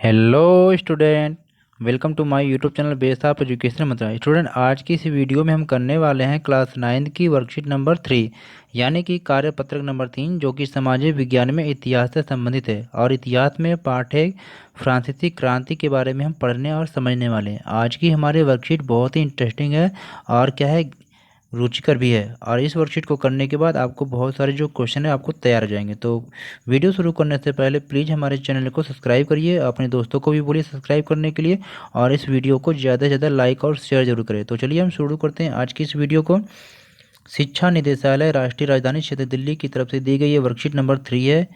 Hello student. Welcome to my YouTube channel based of education Madras. Student, आज की इस video में हम करने वाले हैं क्लास 9 की वर्कशीट नंबर 3 यानी कि कार्यपत्रक नंबर 3, जो कि सामाजिक विज्ञान में इतिहास से संबंधित है। और इतिहास में पाठ है फ्रांसीसी क्रांति के बारे में हम पढ़ने और समझने वाले हैं। आज की हमारी वर्कशीट बहुत ही इंटरेस्टिंग है और क्या है, रुचिकर भी है। और इस वर्कशीट को करने के बाद आपको बहुत सारे जो क्वेश्चन है आपको तैयार हो जाएंगे। तो वीडियो शुरू करने से पहले प्लीज़ हमारे चैनल को सब्सक्राइब करिए, अपने दोस्तों को भी बोलिए सब्सक्राइब करने के लिए, और इस वीडियो को ज़्यादा से ज़्यादा लाइक और शेयर जरूर करें। तो चलिए हम शुरू करते हैं आज की इस वीडियो को। शिक्षा निदेशालय राष्ट्रीय राजधानी क्षेत्र दिल्ली की तरफ से दी गई ये वर्कशीट नंबर 3 है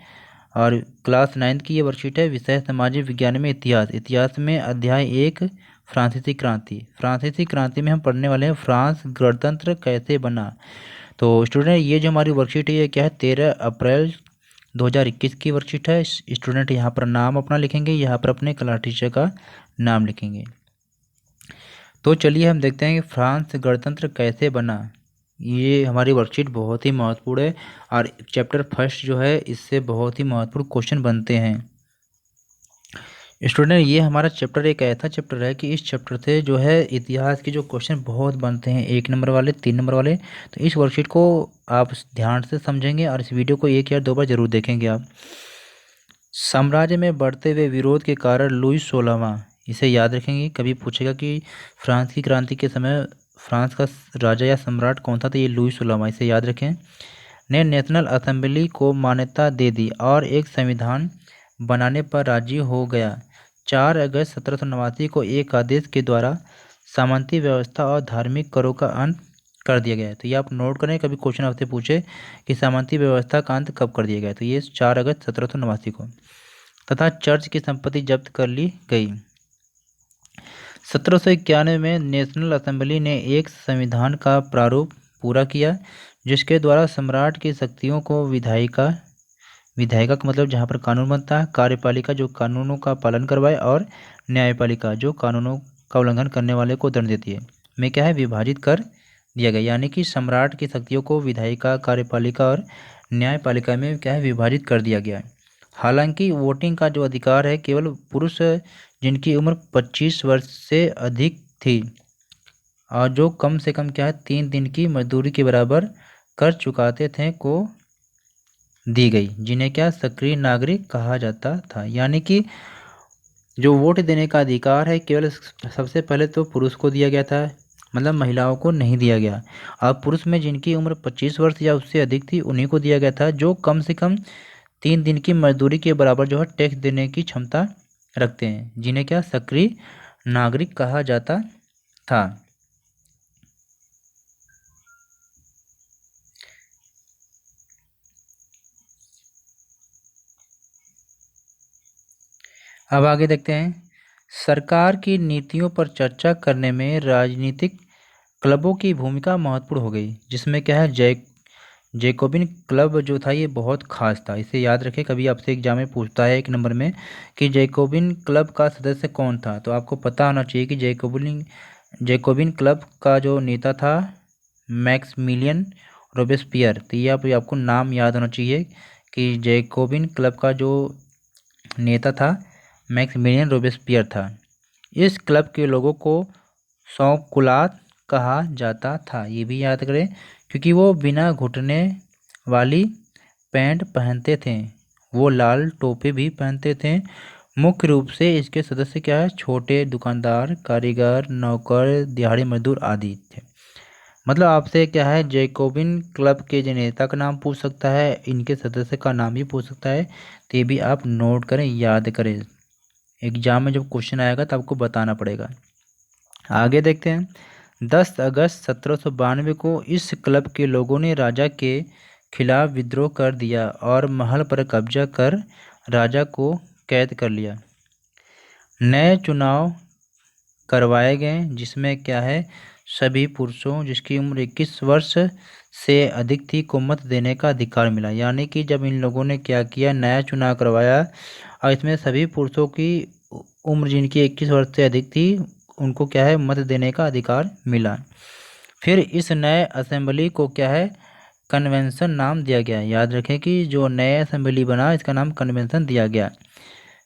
और क्लास 9 की ये वर्कशीट है। विषय सामाजिक विज्ञान में इतिहास। इतिहास में अध्याय 1 फ्रांसीसी क्रांति। फ्रांसीसी क्रांति में हम पढ़ने वाले हैं फ्रांस गणतंत्र कैसे बना। तो स्टूडेंट, ये जो हमारी वर्कशीट है ये क्या है, 13 अप्रैल 2021 की वर्कशीट है। स्टूडेंट यहाँ पर नाम अपना लिखेंगे, यहाँ पर अपने क्लास टीचर का नाम लिखेंगे। तो चलिए हम देखते हैं कि फ्रांस गणतंत्र कैसे बना। ये हमारी वर्कशीट बहुत ही महत्वपूर्ण है और चैप्टर फर्स्ट जो है इससे बहुत ही महत्वपूर्ण क्वेश्चन बनते हैं। स्टूडेंट, ये हमारा चैप्टर एक ऐसा चैप्टर है कि इस चैप्टर से जो है इतिहास के जो क्वेश्चन बहुत बनते हैं, 1 नंबर वाले, 3 नंबर वाले। तो इस वर्कशीट को आप ध्यान से समझेंगे और इस वीडियो को 1 या 2 बार जरूर देखेंगे आप। साम्राज्य में बढ़ते हुए विरोध के कारण लुई 16वां, इसे याद रखेंगे। कभी पूछेगा कि फ्रांस की क्रांति के समय फ्रांस का राजा या सम्राट कौन था, तो ये लुई 16वां, इसे याद रखें, ने नेशनल असेंबली को मान्यता दे दी और एक संविधान बनाने पर राजी हो गया। 4 अगस्त 1789 को एक आदेश के द्वारा सामंती व्यवस्था और धार्मिक करों का अंत कर दिया गया है। तो ये आप नोट करें, कभी क्वेश्चन आपसे पूछे कि सामंती व्यवस्था का अंत कब कर दिया गया, तो ये 4 अगस्त 1789 को। तथा चर्च की संपत्ति जब्त कर ली गई। 1791 में नेशनल असेंबली ने एक संविधान का प्रारूप पूरा किया, जिसके द्वारा सम्राट की शक्तियों को विधायिका का मतलब जहाँ पर कानून बनता है, कार्यपालिका जो कानूनों का पालन करवाए, और न्यायपालिका जो कानूनों का उल्लंघन करने वाले को दंड देती है, में क्या है, विभाजित कर दिया गया। यानी कि सम्राट की शक्तियों को विधायिका, कार्यपालिका और न्यायपालिका में क्या है, विभाजित कर दिया गया है। हालांकि वोटिंग का जो अधिकार है केवल पुरुष जिनकी उम्र 25 वर्ष से अधिक थी और जो कम से कम क्या है 3 दिन की मजदूरी के बराबर कर चुकाते थे को दी गई, जिन्हें क्या सक्रिय नागरिक कहा जाता था। यानी कि जो वोट देने का अधिकार है केवल सबसे पहले तो पुरुष को दिया गया था, मतलब महिलाओं को नहीं दिया गया। और पुरुष में जिनकी उम्र 25 वर्ष या उससे अधिक थी उन्हीं को दिया गया था, जो कम से कम 3 दिन की मजदूरी के बराबर जो है टैक्स देने की क्षमता रखते हैं, जिन्हें क्या सक्रिय नागरिक कहा जाता था। अब आगे देखते हैं। सरकार की नीतियों पर चर्चा करने में राजनीतिक क्लबों की भूमिका महत्वपूर्ण हो गई, जिसमें क्या है, जैकोबिन क्लब जो था ये बहुत खास था। इसे याद रखें, कभी आपसे एग्जाम में पूछता है 1 नंबर में कि जैकोबिन क्लब का सदस्य कौन था, तो आपको पता होना चाहिए कि जैकोबिन क्लब का जो नेता था मैक्समिलियन रोबेस्पियर। तो ये आपको नाम याद होना चाहिए कि जैकोबिन क्लब का जो नेता था मैक्समिलियन रोबेस्पियर था। इस क्लब के लोगों को सौकुलात कहा जाता था, ये भी याद करें, क्योंकि वो बिना घुटने वाली पैंट पहनते थे, वो लाल टोपी भी पहनते थे। मुख्य रूप से इसके सदस्य क्या है, छोटे दुकानदार, कारीगर, नौकर, दिहाड़ी मजदूर आदि थे। मतलब आपसे क्या है, जैकोबिन क्लब के जो नेता का नाम पूछ सकता है, इनके सदस्य का नाम भी पूछ सकता है। तो ये भी आप नोट करें, याद करें, एग्जाम में जब क्वेश्चन आएगा तो आपको बताना पड़ेगा। आगे देखते हैं। 10 अगस्त 1792 को इस क्लब के लोगों ने राजा के खिलाफ विद्रोह कर दिया और महल पर कब्जा कर राजा को कैद कर लिया। नए चुनाव करवाए गए, जिसमें क्या है, सभी पुरुषों जिसकी उम्र 21 वर्ष से अधिक थी को मत देने का अधिकार मिला। यानी कि जब इन लोगों ने क्या किया, नया चुनाव करवाया और इसमें सभी पुरुषों की उम्र जिनकी 21 वर्ष से अधिक थी उनको क्या है, मत देने का अधिकार मिला। फिर इस नए असेंबली को क्या है, कन्वेंशन नाम दिया गया। याद रखें कि जो नए असेंबली बना इसका नाम कन्वेंशन दिया गया।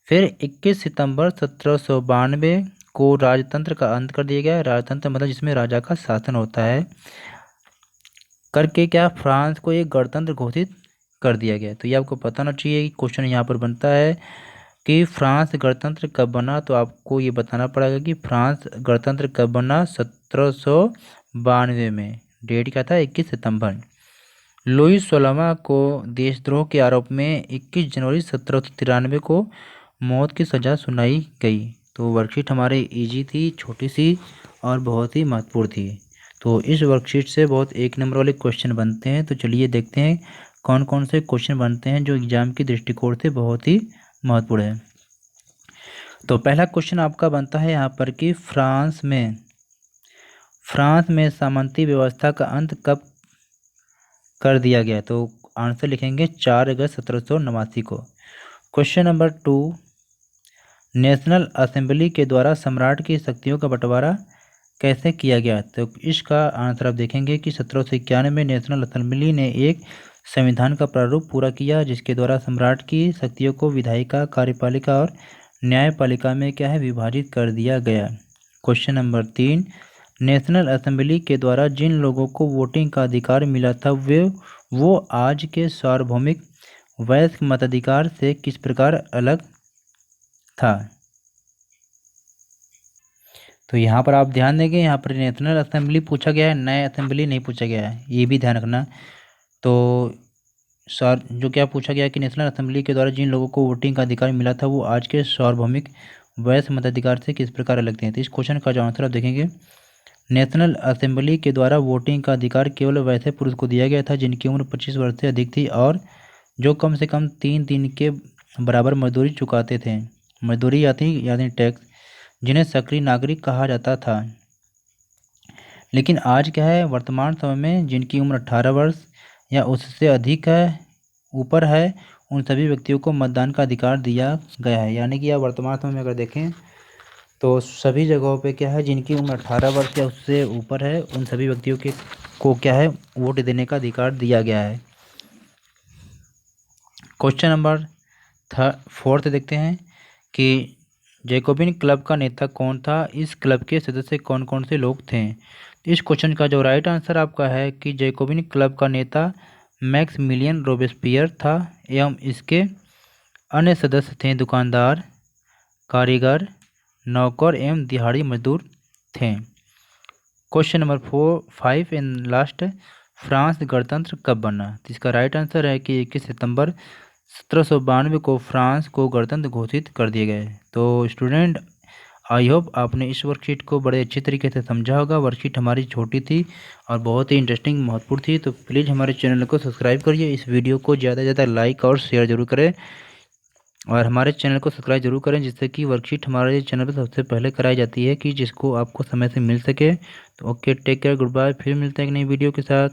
फिर 21 सितंबर 1792 को राजतंत्र का अंत कर दिया गया। राजतंत्र मतलब जिसमें राजा का शासन होता है, करके क्या फ्रांस को एक गणतंत्र घोषित कर दिया गया। तो ये आपको पता होना चाहिए कि क्वेश्चन यहाँ पर बनता है कि फ्रांस गणतंत्र कब बना। तो आपको ये बताना पड़ेगा कि फ्रांस गणतंत्र कब बना। 1792 में। डेट क्या था? 21 सितंबर। लुई 16वां को देशद्रोह के आरोप में 21 जनवरी 1793 को मौत की सज़ा सुनाई गई। तो वर्कशीट हमारे इजी थी, छोटी सी और बहुत ही महत्वपूर्ण थी। तो इस वर्कशीट से बहुत 1 नंबर वाले क्वेश्चन बनते हैं। तो चलिए देखते हैं कौन कौन से क्वेश्चन बनते हैं जो एग्जाम की दृष्टिकोण से बहुत ही महत्वपूर्ण है। तो पहला क्वेश्चन आपका बनता है यहाँ पर कि फ्रांस में सामंती व्यवस्था का अंत कब कर दिया गया। तो आंसर लिखेंगे 4 अगस्त 1789 को। क्वेश्चन नंबर 2, नेशनल असेंबली के द्वारा सम्राट की शक्तियों का बंटवारा कैसे किया गया। तो इसका आंसर आप देखेंगे कि 1791 में नेशनल असेंबली ने एक संविधान का प्रारूप पूरा किया जिसके द्वारा सम्राट की शक्तियों को विधायिका, कार्यपालिका और न्यायपालिका में क्या है विभाजित कर दिया गया। क्वेश्चन नंबर 3, नेशनल असेंबली के द्वारा जिन लोगों को वोटिंग का अधिकार मिला था वो आज के सार्वभौमिक वयस्क मताधिकार से किस प्रकार अलग था। तो यहाँ पर आप ध्यान देंगे, यहाँ पर नेशनल असेंबली पूछा गया है, नया असेंबली नहीं पूछा गया है, ये भी ध्यान रखना। तो सर जो क्या पूछा गया कि नेशनल असेंबली के द्वारा जिन लोगों को वोटिंग का अधिकार मिला था वो आज के सार्वभौमिक वयस्क मताधिकार से किस प्रकार अलग थे। तो इस क्वेश्चन का जो आंसर आप देखेंगे, नेशनल असेंबली के द्वारा वोटिंग का अधिकार केवल वैसे पुरुष को दिया गया था जिनकी उम्र 25 वर्ष से अधिक थी और जो कम से कम 3 दिन के बराबर मजदूरी चुकाते थे। मजदूरी यानी टैक्स, जिन्हें सक्रिय नागरिक कहा जाता था। लेकिन आज क्या है, वर्तमान समय में जिनकी उम्र 18 वर्ष या उससे अधिक है, ऊपर है, उन सभी व्यक्तियों को मतदान का अधिकार दिया गया है। यानी कि आप वर्तमान समय में अगर देखें तो सभी जगहों पे क्या है, जिनकी उम्र 18 वर्ष या उससे ऊपर है उन सभी व्यक्तियों को क्या है वोट देने का अधिकार दिया गया है। क्वेश्चन नंबर 4 देखते हैं कि जैकोबिन क्लब का नेता कौन था, इस क्लब के सदस्य कौन कौन से लोग थे। इस क्वेश्चन का जो राइट आंसर आपका है कि जैकोबिन क्लब का नेता मैक्समिलियन रोबेस्पियर था एवं इसके अन्य सदस्य थे दुकानदार, कारीगर, नौकर एवं दिहाड़ी मजदूर थे। Question number 5 and last, France गणतंत्र कब बना। तो इसका राइट आंसर है कि 21 सितंबर 1792 को फ्रांस को गणतंत्र घोषित कर दिए गए। तो स्टूडेंट, आई होप आपने इस वर्कशीट को बड़े अच्छे तरीके से समझा होगा। वर्कशीट हमारी छोटी थी और बहुत ही इंटरेस्टिंग महत्वपूर्ण थी। तो प्लीज़ हमारे चैनल को सब्सक्राइब करिए, इस वीडियो को ज़्यादा से ज़्यादा लाइक और शेयर जरूर करें और हमारे चैनल को सब्सक्राइब जरूर करें जिससे कि वर्कशीट हमारे चैनल पर सबसे पहले कराई जाती है कि जिसको आपको समय से मिल सके। तो okay, take care, goodbye, फिर मिलते हैं एक नई वीडियो के साथ।